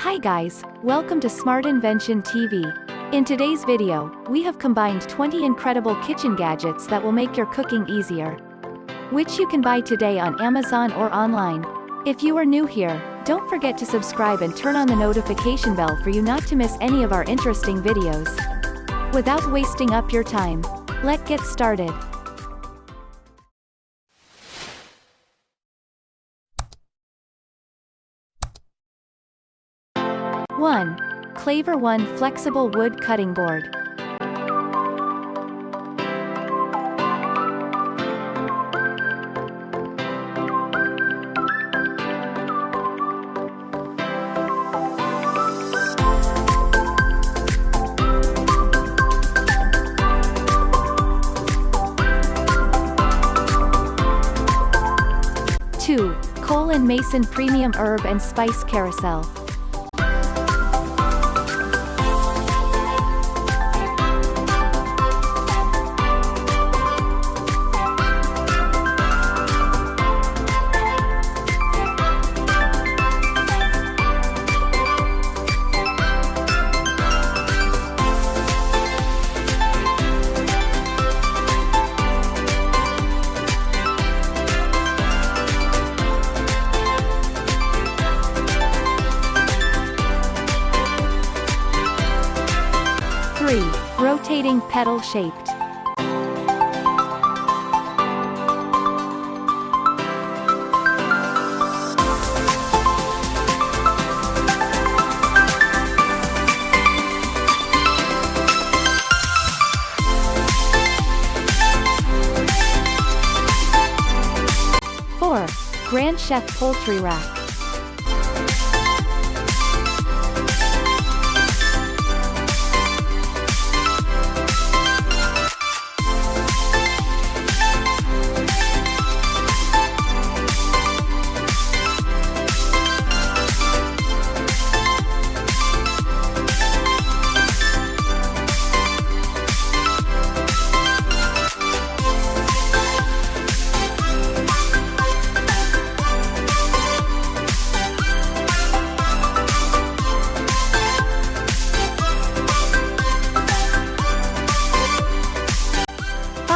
Hi guys, welcome to Smart Invention TV. In today's video, we have combined 20 incredible kitchen gadgets that will make your cooking easier, which you can buy today on Amazon or online. If you are new here, don't forget to subscribe and turn on the notification bell for you not to miss any of our interesting videos. Without wasting up your time, let's get started. One. Claver 1 Flexible Wood Cutting Board. Two. Cole & Mason Premium Herb and Spice Carousel. 3. Rotating Petal Shaped. Grand Chef Poultry Rack.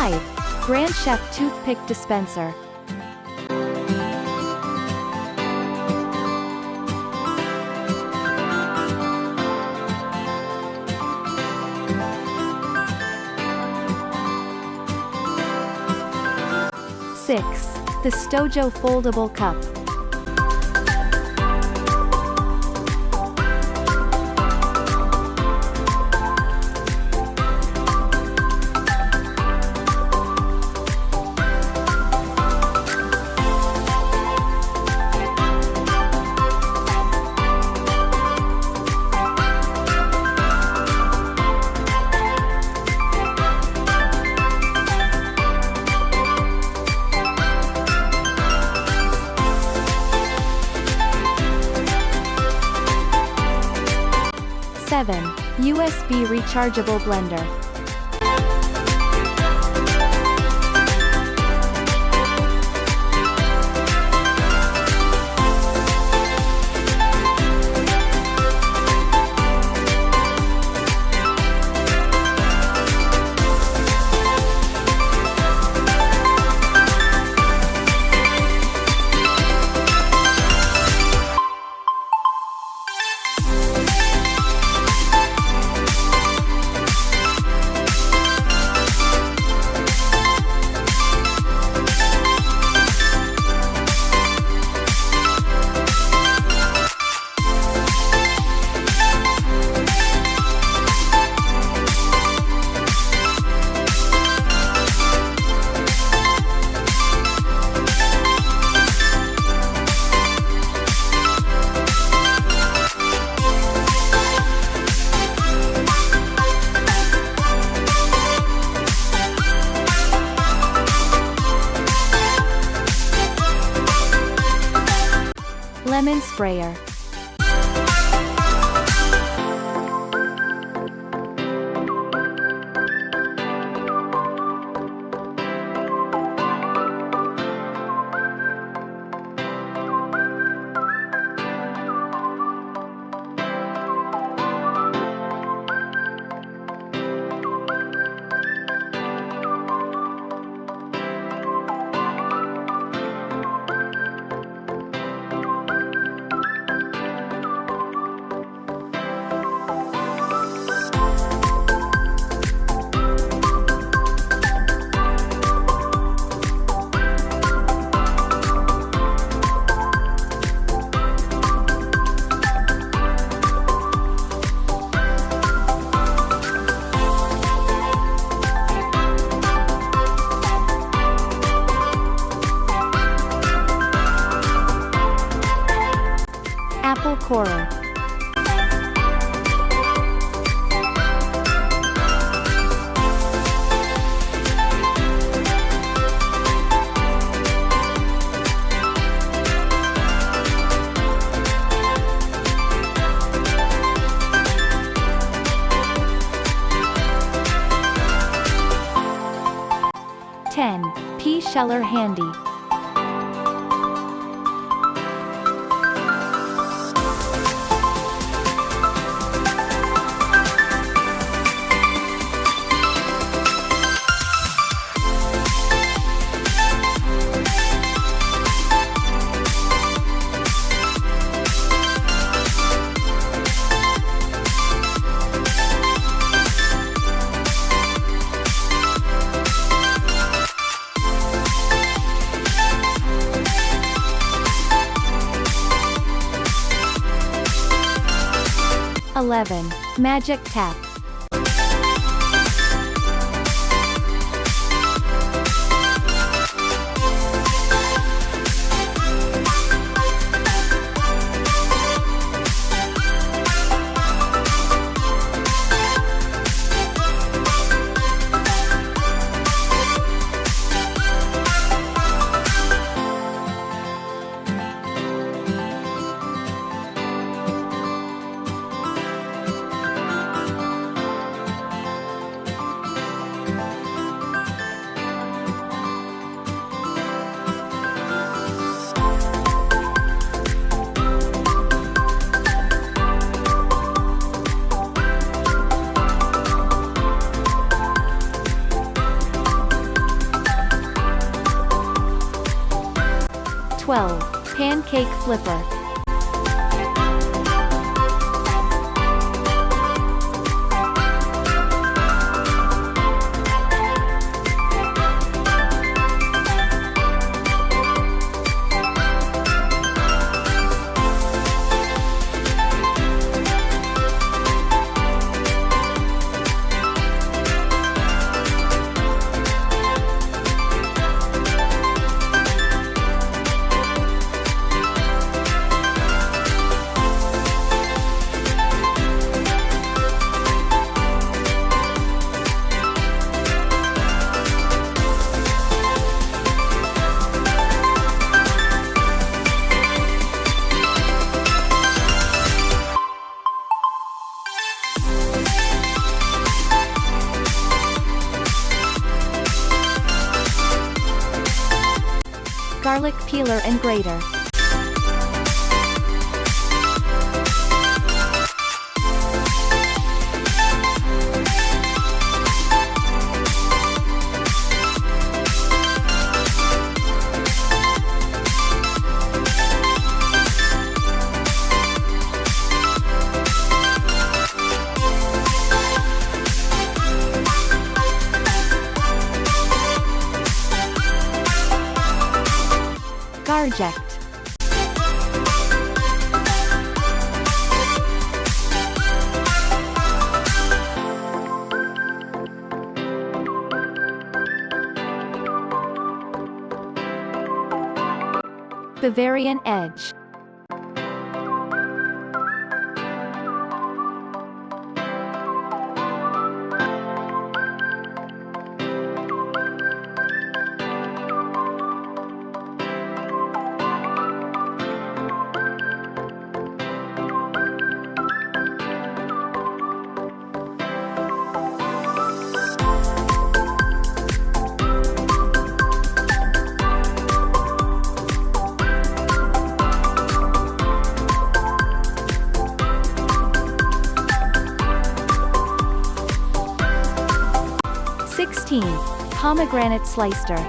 5. Grand Chef Toothpick Dispenser. 6. The Stojo Foldable Cup. 7. USB-Rechargeable-Blender. 8. Lemon Sprayer. 9. Cuisipro-Apple-Corer. Pea-sheller-HANDY. Magic tap. Pancake flipper. Garlic peeler and grater. Garject. Bavarian edge. Pomegranate Slicester.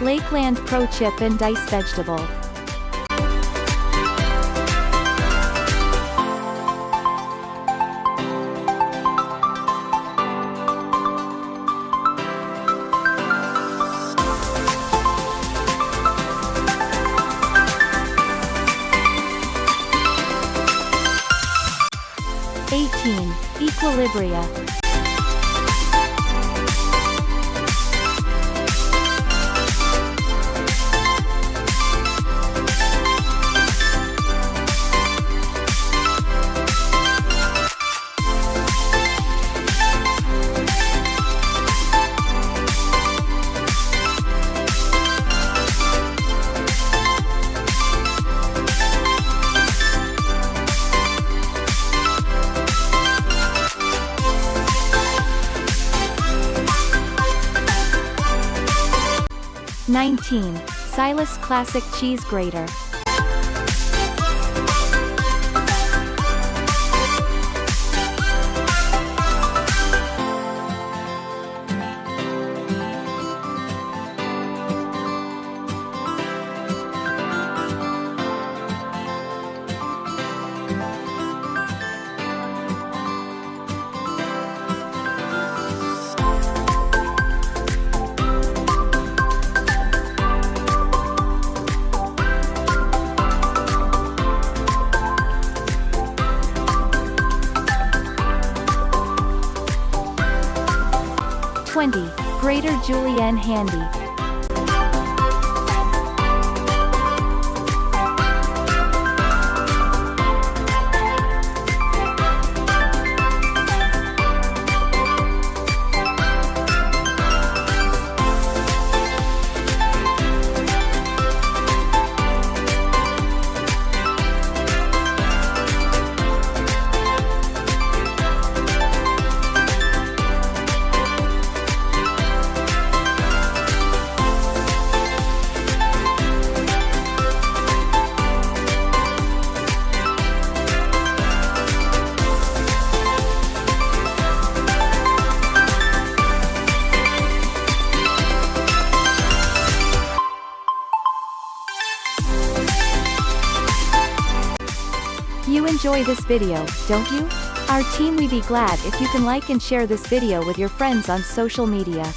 Lakeland Pro Chip and Dice Vegetable. Equilibria. Zyliss Classic Cheese Grater. Grater Julienne Handy. You enjoy this video, don't you? Our team would be glad if you can like and share this video with your friends on social media.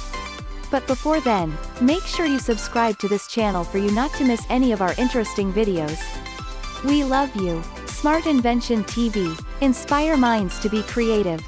But before then, make sure you subscribe to this channel for you not to miss any of our interesting videos. We love you. Smart Invention TV. Inspire minds to be creative.